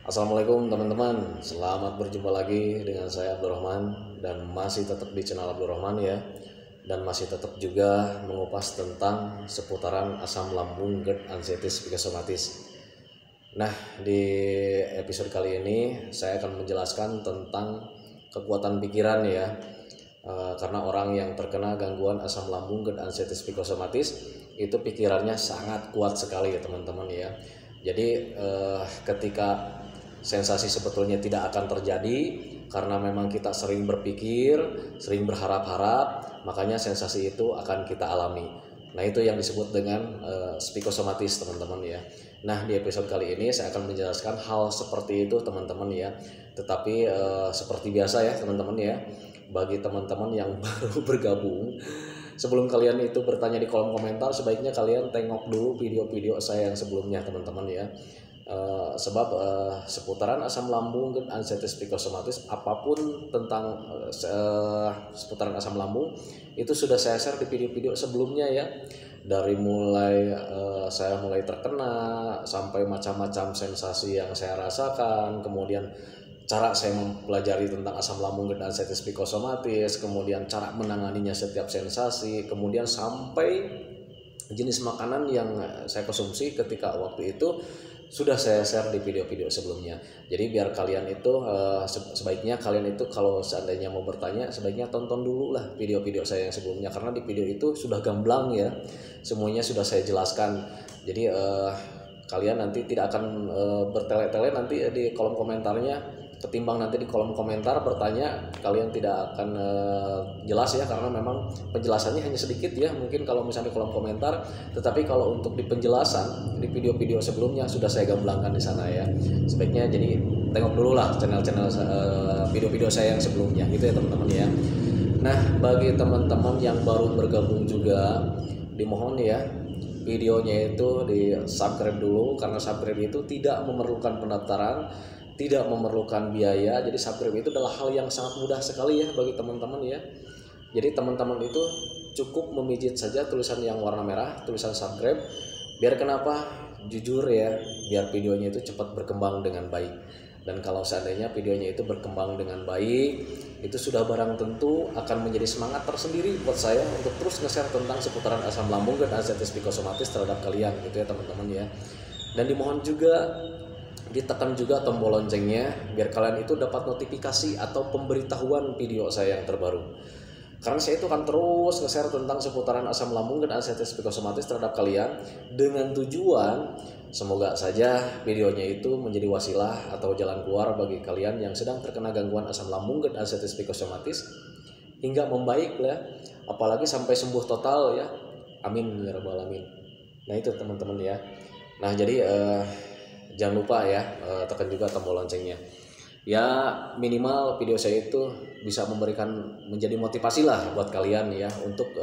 Assalamualaikum teman-teman, selamat berjumpa lagi dengan saya Abdurrahman dan masih tetap di channel Abdurrahman ya. Dan masih tetap juga mengupas tentang seputaran asam lambung, GERD, anxieties, psikosomatis. Nah, di episode kali ini saya akan menjelaskan tentang kekuatan pikiran ya. Karena orang yang terkena gangguan asam lambung, GERD, anxieties, psikosomatis itu pikirannya sangat kuat sekali ya teman-teman ya. Jadi ketika sensasi sebetulnya tidak akan terjadi karena memang kita sering berpikir, sering berharap-harap, makanya sensasi itu akan kita alami. Nah, itu yang disebut dengan psikosomatis teman-teman ya. Nah, di episode kali ini saya akan menjelaskan hal seperti itu teman-teman ya. Tetapi seperti biasa ya teman-teman ya, bagi teman-teman yang baru bergabung, sebelum kalian itu bertanya di kolom komentar, sebaiknya kalian tengok dulu video-video saya yang sebelumnya teman-teman ya. Sebab seputaran asam lambung, GERD, anxieties, psikosomatis, apapun tentang seputaran asam lambung itu sudah saya share di video-video sebelumnya ya. Dari mulai saya mulai terkena sampai macam-macam sensasi yang saya rasakan, kemudian cara saya mempelajari tentang asam lambung, GERD, anxieties, psikosomatis, kemudian cara menanganinya setiap sensasi, kemudian sampai jenis makanan yang saya konsumsi ketika waktu itu sudah saya share di video-video sebelumnya. Jadi biar kalian itu sebaiknya kalian itu kalau seandainya mau bertanya, sebaiknya tonton dulu lah video-video saya yang sebelumnya, karena di video itu sudah gamblang ya, semuanya sudah saya jelaskan. Jadi kalian nanti tidak akan bertele-tele nanti di kolom komentarnya, ketimbang nanti di kolom komentar bertanya kalian tidak akan jelas ya, karena memang penjelasannya hanya sedikit ya mungkin kalau misalnya di kolom komentar, tetapi kalau untuk di penjelasan di video-video sebelumnya sudah saya gamblangkan di sana ya. Sebaiknya jadi tengok dulu lah channel-channel video-video saya yang sebelumnya gitu ya teman-teman ya. Nah, bagi teman-teman yang baru bergabung juga dimohon ya videonya itu di subscribe dulu, karena subscribe itu tidak memerlukan pendaftaran, tidak memerlukan biaya. Jadi subscribe itu adalah hal yang sangat mudah sekali ya bagi teman-teman ya. Jadi teman-teman itu cukup memijit saja tulisan yang warna merah, tulisan subscribe. Biar kenapa? Jujur ya, biar videonya itu cepat berkembang dengan baik. Dan kalau seandainya videonya itu berkembang dengan baik, itu sudah barang tentu akan menjadi semangat tersendiri buat saya untuk terus nge-share tentang seputaran asam lambung dan anxieties psikosomatis terhadap kalian gitu ya teman-teman ya. Dan dimohon juga ditekan juga tombol loncengnya biar kalian itu dapat notifikasi atau pemberitahuan video saya yang terbaru. Karena saya itu akan terus nge-share tentang seputaran asam lambung dan anxieties psikosomatis terhadap kalian dengan tujuan semoga saja videonya itu menjadi wasilah atau jalan keluar bagi kalian yang sedang terkena gangguan asam lambung dan anxieties psikosomatis hingga membaik ya, apalagi sampai sembuh total ya. Amin ya rabbal alamin. Nah, itu teman-teman ya. Nah, jadi jangan lupa ya tekan juga tombol loncengnya. Ya minimal video saya itu bisa memberikan menjadi motivasi lah buat kalian ya untuk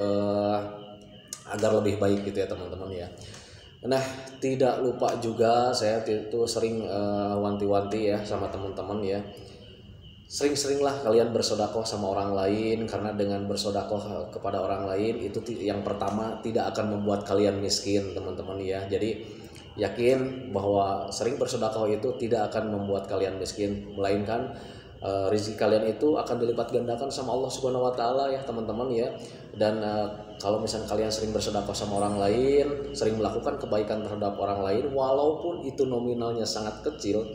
agar lebih baik gitu ya teman-teman ya. Nah, tidak lupa juga saya itu sering wanti-wanti ya sama teman-teman ya. Sering-seringlah kalian bersedekah sama orang lain, karena dengan bersedekah kepada orang lain itu yang pertama tidak akan membuat kalian miskin teman-teman ya. Jadi yakin bahwa sering bersedekah itu tidak akan membuat kalian miskin, melainkan rezeki kalian itu akan dilipat gandakan sama Allah Subhanahu wa taala ya teman-teman ya. Dan kalau misalnya kalian sering bersedekah sama orang lain, sering melakukan kebaikan terhadap orang lain, walaupun itu nominalnya sangat kecil,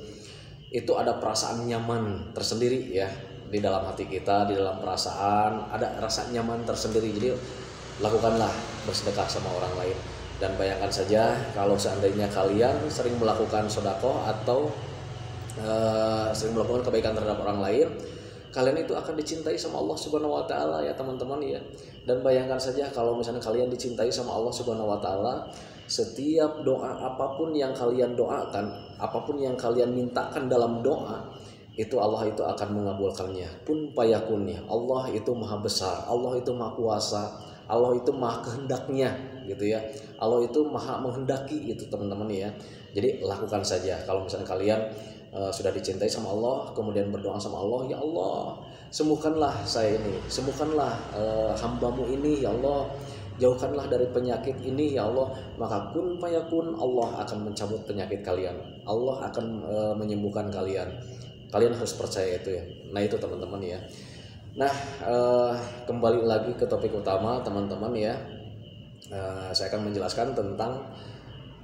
itu ada perasaan nyaman tersendiri ya di dalam hati kita, di dalam perasaan ada rasa nyaman tersendiri. Jadi lakukanlah bersedekah sama orang lain. Dan bayangkan saja kalau seandainya kalian sering melakukan sedekah atau sering melakukan kebaikan terhadap orang lain, kalian itu akan dicintai sama Allah Subhanahu wa taala ya teman-teman ya. Dan bayangkan saja kalau misalnya kalian dicintai sama Allah Subhanahu wa taala, setiap doa apapun yang kalian doakan, apapun yang kalian mintakan dalam doa, itu Allah itu akan mengabulkannya. Kun fayakunnya. Allah itu maha besar, Allah itu maha kuasa, Allah itu maha kehendaknya gitu ya. Allah itu maha menghendaki itu teman-teman ya. Jadi lakukan saja kalau misalnya kalian sudah dicintai sama Allah, kemudian berdoa sama Allah, ya Allah sembuhkanlah saya ini, sembuhkanlah hambamu ini ya Allah jauhkanlah dari penyakit ini ya Allah, maka kun fayakun, Allah akan mencabut penyakit kalian, Allah akan menyembuhkan kalian. Kalian harus percaya itu ya. Nah itu teman-teman ya. Nah kembali lagi ke topik utama teman-teman ya. Saya akan menjelaskan tentang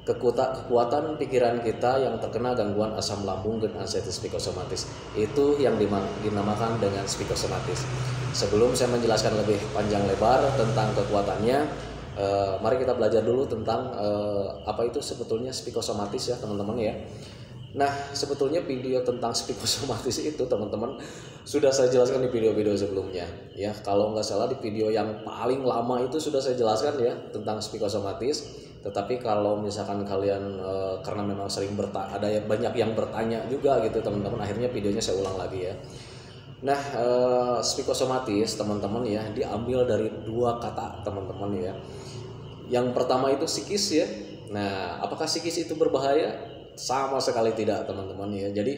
kekuatan pikiran kita yang terkena gangguan asam lambung dan anxiety psikosomatis. Itu yang dinamakan dengan psikosomatis. Sebelum saya menjelaskan lebih panjang lebar tentang kekuatannya, mari kita belajar dulu tentang apa itu sebetulnya psikosomatis ya teman-teman ya. Nah sebetulnya video tentang psikosomatis itu teman-teman sudah saya jelaskan di video-video sebelumnya ya. Kalau nggak salah di video yang paling lama itu sudah saya jelaskan ya tentang psikosomatis. Tetapi kalau misalkan kalian karena memang sering ada banyak yang bertanya juga gitu teman-teman, akhirnya videonya saya ulang lagi ya. Nah psikosomatis teman-teman ya diambil dari dua kata teman-teman ya. Yang pertama itu psikis ya. Nah apakah psikis itu berbahaya? Sama sekali tidak teman-teman ya. Jadi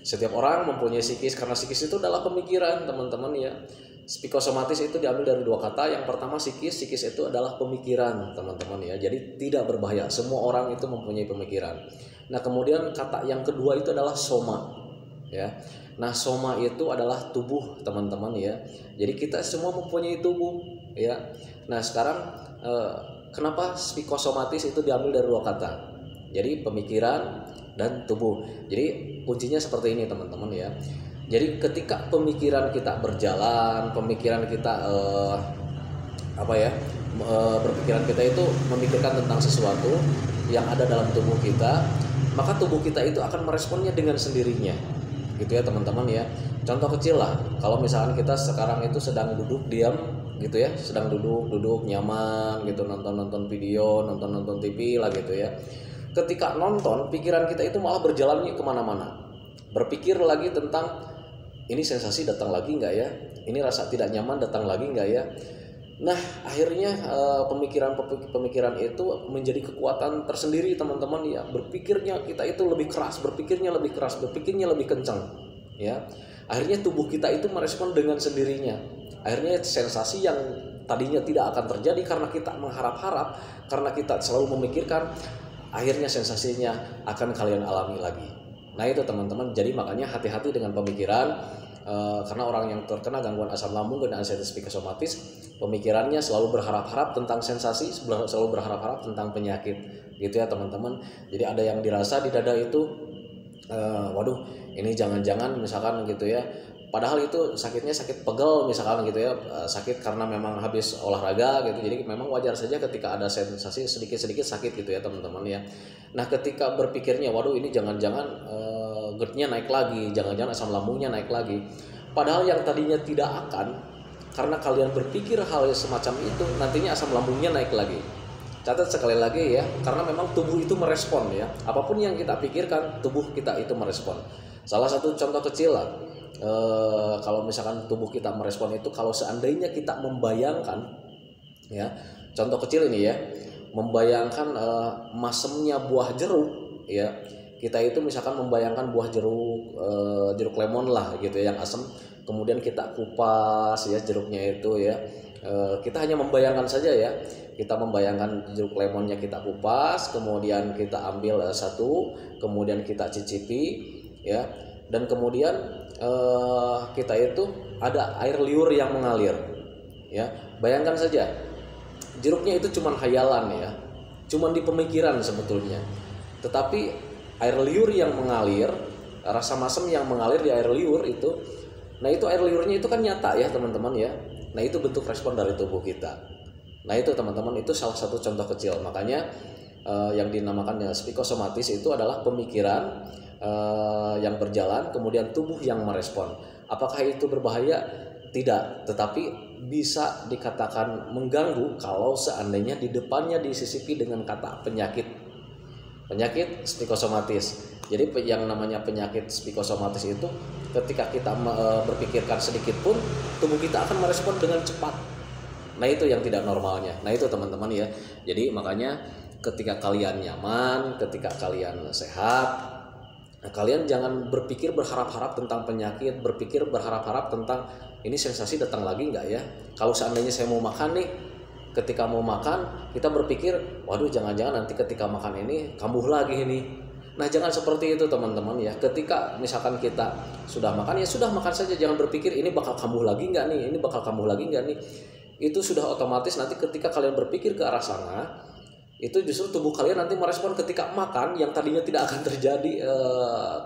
setiap orang mempunyai psikis, karena psikis itu adalah pemikiran teman-teman ya. Psikosomatis itu diambil dari dua kata. Yang pertama psikis itu adalah pemikiran teman-teman ya. Jadi tidak berbahaya, semua orang itu mempunyai pemikiran. Nah kemudian kata yang kedua itu adalah soma ya. Nah soma itu adalah tubuh teman-teman ya. Jadi kita semua mempunyai tubuh ya. Nah sekarang kenapa psikosomatis itu diambil dari dua kata? Jadi pemikiran dan tubuh. Jadi kuncinya seperti ini teman-teman ya. Jadi ketika pemikiran kita berjalan, pemikiran kita berpikiran kita itu memikirkan tentang sesuatu yang ada dalam tubuh kita, maka tubuh kita itu akan meresponnya dengan sendirinya. Gitu ya teman-teman ya. Contoh kecil lah, kalau misalkan kita sekarang itu sedang duduk diam gitu ya, sedang duduk nyaman gitu, nonton video, nonton TV lah gitu ya. Ketika nonton, pikiran kita itu malah berjalannya kemana-mana, berpikir lagi tentang ini sensasi datang lagi nggak ya, ini rasa tidak nyaman datang lagi nggak ya. Nah akhirnya pemikiran itu menjadi kekuatan tersendiri teman-teman ya. Berpikirnya kita itu lebih keras, berpikirnya lebih kencang ya. Akhirnya tubuh kita itu merespon dengan sendirinya. Akhirnya sensasi yang tadinya tidak akan terjadi karena kita mengharap-harap, karena kita selalu memikirkan, akhirnya sensasinya akan kalian alami lagi. Nah itu teman-teman, jadi makanya hati-hati dengan pemikiran, karena orang yang terkena gangguan asam lambung dan anxiety psikosomatis, pemikirannya selalu berharap-harap tentang sensasi, selalu berharap-harap tentang penyakit gitu ya teman-teman. Jadi ada yang dirasa di dada itu, waduh ini jangan-jangan misalkan gitu ya, padahal itu sakitnya sakit pegel misalkan gitu ya, sakit karena memang habis olahraga gitu. Jadi memang wajar saja ketika ada sensasi sedikit-sedikit sakit gitu ya teman-teman ya. Nah ketika berpikirnya waduh ini jangan-jangan GERD-nya naik lagi, jangan-jangan asam lambungnya naik lagi, padahal yang tadinya tidak akan, karena kalian berpikir hal semacam itu, nantinya asam lambungnya naik lagi. Catat sekali lagi ya, karena memang tubuh itu merespon ya, apapun yang kita pikirkan tubuh kita itu merespon. Salah satu contoh kecil lah, kalau misalkan tubuh kita merespon itu, kalau seandainya kita membayangkan ya, contoh kecil ini ya, membayangkan masemnya buah jeruk ya, kita itu misalkan membayangkan buah jeruk lemon lah gitu ya, yang asam, kemudian kita kupas ya jeruknya itu ya, kita hanya membayangkan saja ya, kita membayangkan jeruk lemonnya kita kupas, kemudian kita ambil satu, kemudian kita cicipi ya, dan kemudian kita itu ada air liur yang mengalir ya. Bayangkan saja jeruknya itu cuman khayalan ya, cuman di pemikiran sebetulnya, tetapi air liur yang mengalir, rasa masam yang mengalir di air liur itu, nah itu air liurnya itu kan nyata ya teman-teman ya. Nah itu bentuk respon dari tubuh kita. Nah itu teman-teman, itu salah satu contoh kecil. Makanya yang dinamakan psikosomatis itu adalah pemikiran yang berjalan, kemudian tubuh yang merespon. Apakah itu berbahaya? Tidak, tetapi bisa dikatakan mengganggu kalau seandainya di depannya disisipi dengan kata penyakit psikosomatis. Jadi yang namanya penyakit psikosomatis itu ketika kita berpikirkan sedikit pun tubuh kita akan merespon dengan cepat. Nah itu yang tidak normalnya. Nah itu teman-teman ya. Jadi makanya ketika kalian nyaman, ketika kalian sehat, nah, kalian jangan berpikir berharap-harap tentang penyakit, berpikir berharap-harap tentang ini sensasi datang lagi nggak ya. Kalau seandainya saya mau makan nih, ketika mau makan kita berpikir, waduh jangan-jangan nanti ketika makan ini kambuh lagi ini. Nah jangan seperti itu teman-teman ya. Ketika misalkan kita sudah makan, ya sudah makan saja, jangan berpikir ini bakal kambuh lagi nggak nih, ini bakal kambuh lagi nggak nih. Itu sudah otomatis nanti ketika kalian berpikir ke arah sana, itu justru tubuh kalian nanti merespon ketika makan yang tadinya tidak akan terjadi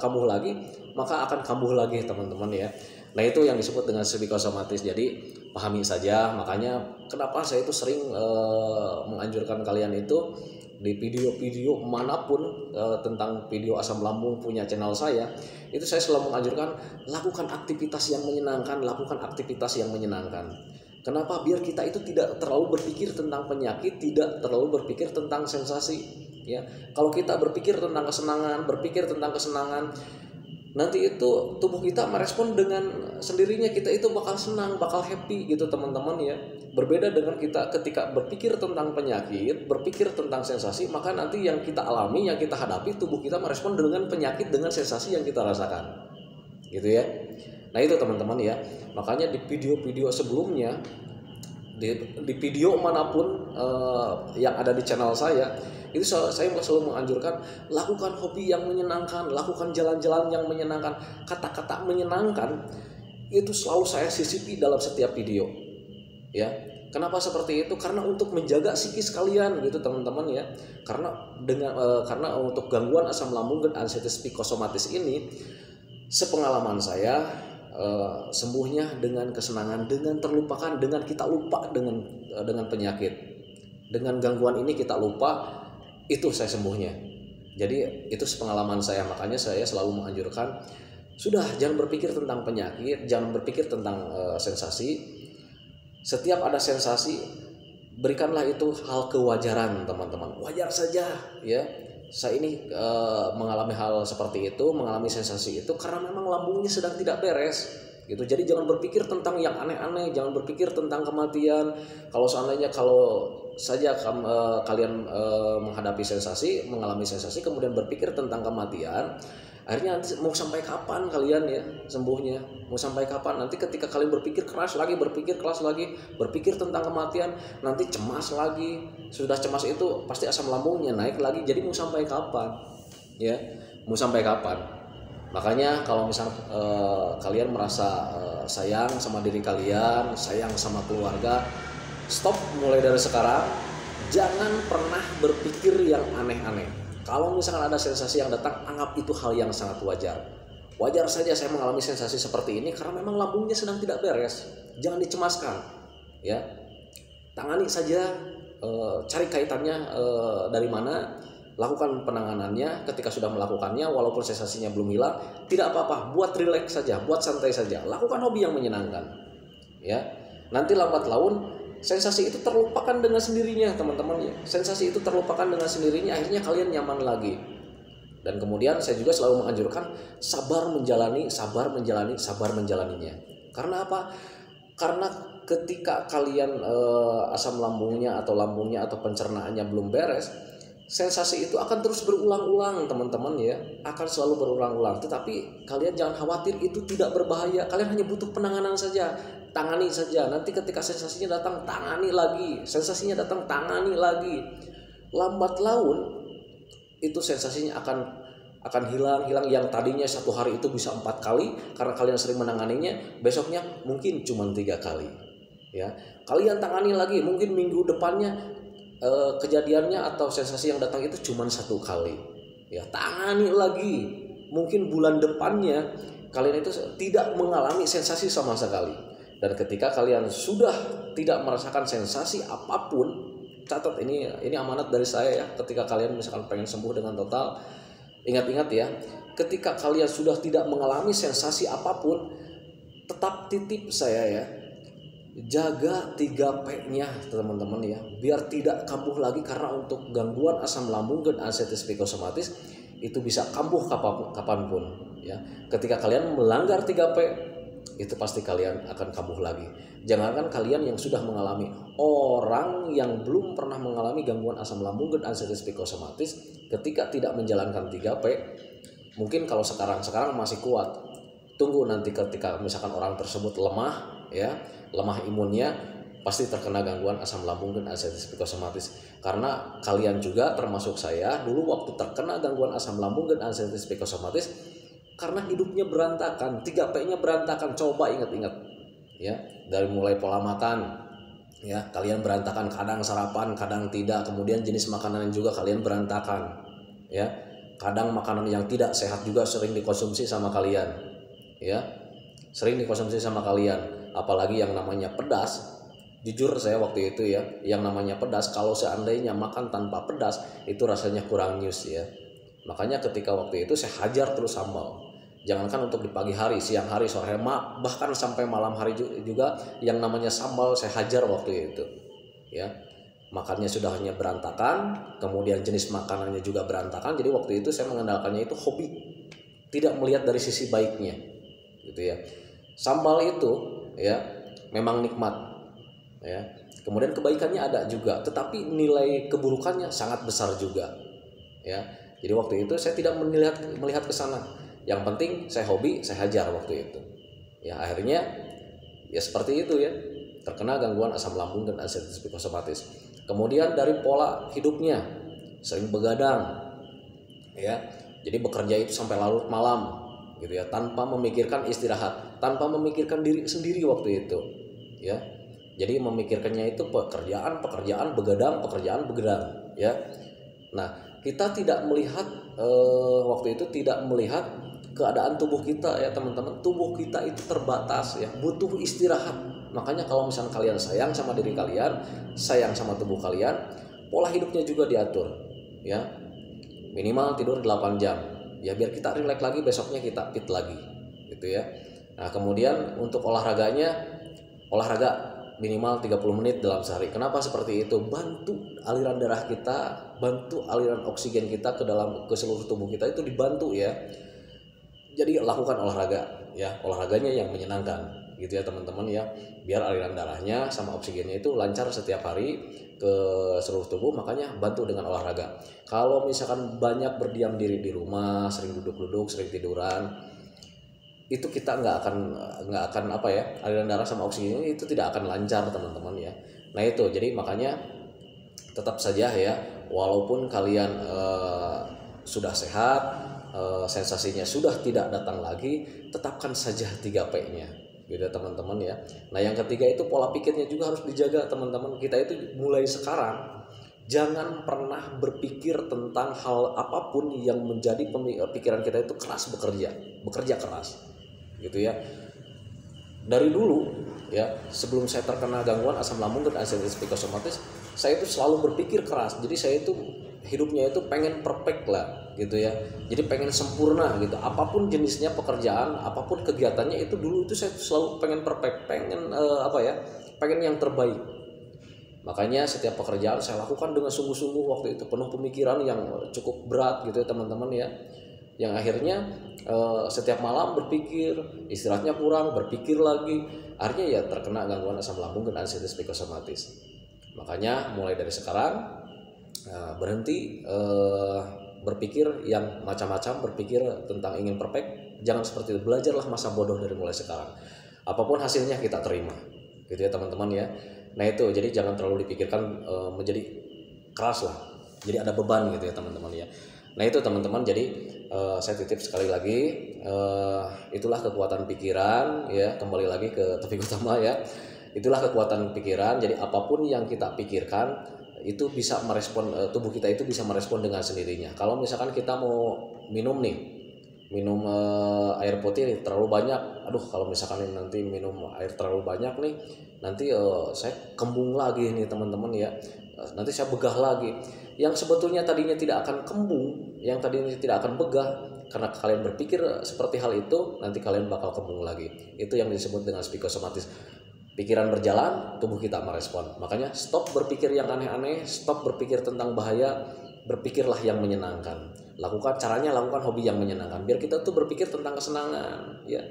kambuh lagi, maka akan kambuh lagi teman-teman ya. Nah itu yang disebut dengan psikosomatis. Jadi pahami saja. Makanya kenapa saya itu sering menganjurkan kalian itu di video-video manapun tentang video asam lambung punya channel saya, itu saya selalu menganjurkan lakukan aktivitas yang menyenangkan, lakukan aktivitas yang menyenangkan. Kenapa? Biar kita itu tidak terlalu berpikir tentang penyakit, tidak terlalu berpikir tentang sensasi. Ya, kalau kita berpikir tentang kesenangan, nanti itu tubuh kita merespon dengan sendirinya, kita itu bakal senang, bakal happy gitu teman-teman ya. Berbeda dengan kita ketika berpikir tentang penyakit, berpikir tentang sensasi, maka nanti yang kita alami, yang kita hadapi, tubuh kita merespon dengan penyakit, dengan sensasi yang kita rasakan gitu ya. Nah itu teman-teman ya. Makanya di video-video sebelumnya, di video manapun yang ada di channel saya, itu saya selalu menganjurkan lakukan hobi yang menyenangkan, lakukan jalan-jalan yang menyenangkan. Kata-kata menyenangkan itu selalu saya sisipi dalam setiap video ya. Kenapa seperti itu? Karena untuk menjaga psikis kalian gitu teman-teman ya. Karena untuk gangguan asam lambung dan anxiety psikosomatis ini, sepengalaman saya sembuhnya dengan kesenangan, dengan terlupakan, dengan kita lupa dengan penyakit, dengan gangguan ini kita lupa, itu saya sembuhnya. Jadi itu pengalaman saya. Makanya saya selalu menganjurkan, sudah jangan berpikir tentang penyakit, jangan berpikir tentang sensasi. Setiap ada sensasi, berikanlah itu hal kewajaran teman-teman. Wajar saja ya. Saya ini mengalami hal seperti itu, mengalami sensasi itu karena memang lambungnya sedang tidak beres gitu. Jadi jangan berpikir tentang yang aneh-aneh, jangan berpikir tentang kematian. Kalau seandainya kalian menghadapi sensasi, mengalami sensasi, kemudian berpikir tentang kematian, akhirnya nanti mau sampai kapan kalian ya sembuhnya? Mau sampai kapan? Nanti ketika kalian berpikir keras lagi, berpikir tentang kematian, nanti cemas lagi. Sudah cemas itu pasti asam lambungnya naik lagi. Jadi mau sampai kapan? Ya, mau sampai kapan? Makanya kalau misal kalian merasa sayang sama diri kalian, sayang sama keluarga, stop mulai dari sekarang. Jangan pernah berpikir yang aneh-aneh. Kalau misalkan ada sensasi yang datang, anggap itu hal yang sangat wajar. Wajar saja saya mengalami sensasi seperti ini karena memang lambungnya sedang tidak beres. Jangan dicemaskan, ya. Tangani saja, cari kaitannya dari mana, lakukan penanganannya. Ketika sudah melakukannya, walaupun sensasinya belum hilang, tidak apa-apa. Buat rileks saja, buat santai saja. Lakukan hobi yang menyenangkan, ya. Nanti lambat laun sensasi itu terlupakan dengan sendirinya teman-teman ya. Sensasi itu terlupakan dengan sendirinya, akhirnya kalian nyaman lagi. Dan kemudian saya juga selalu menganjurkan sabar menjalaninya. Karena apa? Karena ketika kalian asam lambungnya atau pencernaannya belum beres, sensasi itu akan terus berulang-ulang teman-teman ya, akan selalu berulang-ulang. Tetapi kalian jangan khawatir, itu tidak berbahaya. Kalian hanya butuh penanganan saja. Tangani saja. Nanti ketika sensasinya datang, tangani lagi. Lambat laun itu sensasinya akan hilang. Yang tadinya satu hari itu bisa 4 kali karena kalian sering menanganinya, besoknya mungkin cuma 3 kali. Ya, kalian tangani lagi. Mungkin minggu depannya kejadiannya atau sensasi yang datang itu cuma 1 kali. Ya, tangani lagi. Mungkin bulan depannya kalian itu tidak mengalami sensasi sama sekali. Dan ketika kalian sudah tidak merasakan sensasi apapun, catat ini amanat dari saya ya. Ketika kalian misalkan pengen sembuh dengan total, ingat-ingat ya, ketika kalian sudah tidak mengalami sensasi apapun, tetap titip saya ya, jaga 3P-nya teman-teman ya, biar tidak kambuh lagi. Karena untuk gangguan asam lambung dan anxiety psikosomatis itu bisa kambuh kapanpun ya. Ketika kalian melanggar 3P, itu pasti kalian akan kambuh lagi. Jangankan kalian yang sudah mengalami, orang yang belum pernah mengalami gangguan asam lambung dan anxiety psikosomatis, ketika tidak menjalankan 3P, mungkin kalau sekarang masih kuat, tunggu nanti ketika misalkan orang tersebut lemah ya, lemah imunnya, pasti terkena gangguan asam lambung dan anxiety psikosomatis. Karena kalian juga termasuk saya dulu waktu terkena gangguan asam lambung dan anxiety psikosomatis karena hidupnya berantakan, 3P-nya berantakan. Coba ingat-ingat ya, dari mulai pola makan ya, kalian berantakan, kadang sarapan, kadang tidak. Kemudian jenis makanan juga kalian berantakan ya. Kadang makanan yang tidak sehat juga sering dikonsumsi sama kalian ya. Sering dikonsumsi sama kalian, apalagi yang namanya pedas. Jujur saya waktu itu ya, yang namanya pedas kalau seandainya makan tanpa pedas itu rasanya kurang nyus ya. Makanya ketika waktu itu saya hajar terus sambal. Jangankan untuk di pagi hari, siang hari, sore hari, bahkan sampai malam hari juga yang namanya sambal saya hajar waktu itu ya. Makannya sudah hanya berantakan, kemudian jenis makanannya juga berantakan. Jadi waktu itu saya mengandalkannya itu hobi, tidak melihat dari sisi baiknya gitu ya. Sambal itu ya memang nikmat ya, kemudian kebaikannya ada juga, tetapi nilai keburukannya sangat besar juga ya. Jadi waktu itu saya tidak melihat ke sana. Yang penting saya hobi, saya hajar waktu itu ya. Akhirnya ya seperti itu ya, terkena gangguan asam lambung dan anxiety psikosomatis. Kemudian dari pola hidupnya sering begadang ya, jadi bekerja itu sampai larut malam gitu ya, tanpa memikirkan istirahat, tanpa memikirkan diri sendiri waktu itu ya. Jadi memikirkannya itu pekerjaan begadang ya. Nah, kita tidak melihat waktu itu tidak melihat keadaan tubuh kita ya teman-teman. Tubuh kita itu terbatas ya, butuh istirahat. Makanya kalau misalnya kalian sayang sama diri kalian, sayang sama tubuh kalian, pola hidupnya juga diatur ya. Minimal tidur 8 jam ya, biar kita rileks lagi, besoknya kita fit lagi gitu ya. Nah, kemudian untuk olahraga minimal 30 menit dalam sehari. Kenapa seperti itu? Bantu aliran darah kita, bantu aliran oksigen kita ke seluruh tubuh kita itu dibantu ya. Jadi lakukan olahraga ya, olahraganya yang menyenangkan gitu ya teman-teman ya, biar aliran darahnya sama oksigennya itu lancar setiap hari ke seluruh tubuh. Makanya bantu dengan olahraga. Kalau misalkan banyak berdiam diri di rumah, sering duduk-duduk, sering tiduran, itu kita nggak akan apa ya, aliran darah sama oksigennya itu tidak akan lancar teman-teman ya. Nah itu, jadi makanya tetap saja ya, walaupun kalian sudah sehat, sensasinya sudah tidak datang lagi, tetapkan saja 3P-nya gitu teman-teman ya. Nah yang ketiga itu pola pikirnya juga harus dijaga teman-teman. Kita itu mulai sekarang jangan pernah berpikir tentang hal apapun yang menjadi pikiran kita itu keras, bekerja keras gitu ya. Dari dulu ya, sebelum saya terkena gangguan asam lambung dan anxiety psikosomatis, saya itu selalu berpikir keras. Jadi saya itu hidupnya itu pengen perfect lah gitu ya. Jadi pengen sempurna gitu. Apapun jenisnya pekerjaan, apapun kegiatannya itu dulu itu saya selalu pengen perfect, pengen pengen yang terbaik. Makanya setiap pekerjaan saya lakukan dengan sungguh-sungguh waktu itu, penuh pemikiran yang cukup berat gitu ya teman-teman ya. Yang akhirnya setiap malam berpikir, istirahatnya kurang, berpikir lagi, akhirnya ya terkena gangguan asam lambung dan anxiety psikosomatis. Makanya mulai dari sekarang berhenti berpikir yang macam-macam, berpikir tentang ingin perfect, jangan seperti itu. Belajarlah masa bodoh dari mulai sekarang. Apapun hasilnya kita terima, gitu ya teman-teman ya. Nah itu, jadi jangan terlalu dipikirkan menjadi keras lah, jadi ada beban gitu ya teman-teman ya. Nah itu teman-teman, jadi saya titip sekali lagi, itulah kekuatan pikiran ya. Kembali lagi ke topik utama ya, itulah kekuatan pikiran. Jadi apapun yang kita pikirkan itu bisa merespon, tubuh kita itu bisa merespon dengan sendirinya. Kalau misalkan kita mau minum air putih nih, terlalu banyak, aduh kalau misalkan nanti minum air terlalu banyak nih, nanti saya kembung lagi nih teman-teman ya, nanti saya begah lagi. Yang sebetulnya tadinya tidak akan kembung, yang tadinya tidak akan begah, karena kalian berpikir seperti hal itu, nanti kalian bakal kembung lagi. Itu yang disebut dengan psikosomatis. Pikiran berjalan, tubuh kita merespon. Makanya stop berpikir yang aneh-aneh, stop berpikir tentang bahaya, berpikirlah yang menyenangkan. Lakukan hobi yang menyenangkan. Biar kita tuh berpikir tentang kesenangan, ya.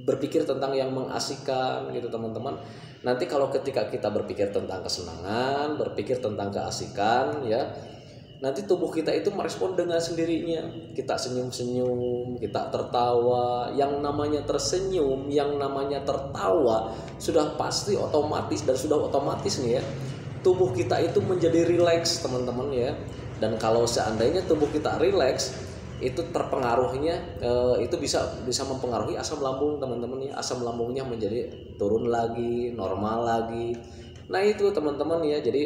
Berpikir tentang yang mengasihkan gitu teman-teman. Nanti kalau ketika kita berpikir tentang kesenangan, berpikir tentang keasikan, ya, nanti tubuh kita itu merespon dengan sendirinya. Kita senyum-senyum, kita tertawa. Yang namanya tersenyum, yang namanya tertawa sudah pasti otomatis dan sudah otomatis nih ya, tubuh kita itu menjadi rileks teman-teman ya. Dan kalau seandainya tubuh kita rileks, itu terpengaruhnya itu bisa mempengaruhi asam lambung teman-teman ya. Asam lambungnya menjadi turun lagi, normal lagi. Nah itu teman-teman ya, jadi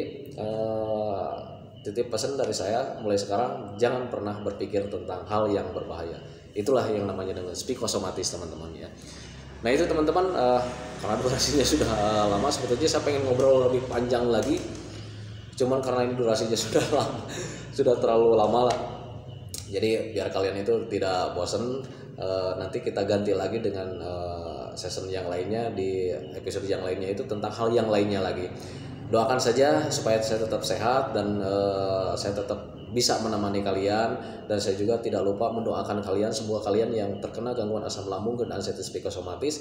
titip pesan dari saya, mulai sekarang jangan pernah berpikir tentang hal yang berbahaya. Itulah yang namanya dengan psikosomatis teman-teman ya. Nah itu teman-teman, karena durasinya sudah lama, sebetulnya saya pengen ngobrol lebih panjang lagi, cuman karena ini durasinya sudah lama, sudah terlalu lama lah. Jadi biar kalian itu tidak bosan, nanti kita ganti lagi dengan season yang lainnya, di episode yang lainnya itu tentang hal yang lainnya lagi. Doakan saja supaya saya tetap sehat dan saya tetap bisa menemani kalian, dan saya juga tidak lupa mendoakan kalian, semua kalian yang terkena gangguan asam lambung dan anxiety psikosomatis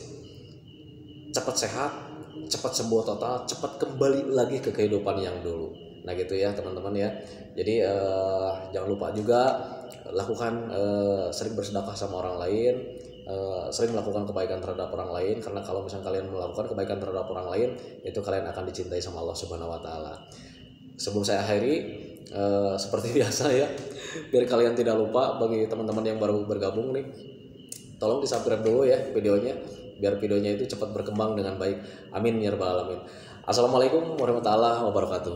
cepat sehat, cepat sembuh total, cepat kembali lagi ke kehidupan yang dulu. Nah gitu ya teman-teman ya. Jadi jangan lupa juga lakukan sering bersedekah sama orang lain, sering melakukan kebaikan terhadap orang lain, karena kalau misalnya kalian melakukan kebaikan terhadap orang lain, itu kalian akan dicintai sama Allah Subhanahu wa taala. Sebelum saya akhiri, seperti biasa ya, biar kalian tidak lupa, bagi teman-teman yang baru bergabung nih, tolong di-subscribe dulu ya videonya, biar videonya itu cepat berkembang dengan baik. Amin ya rabbal alamin. Assalamualaikum warahmatullahi wabarakatuh.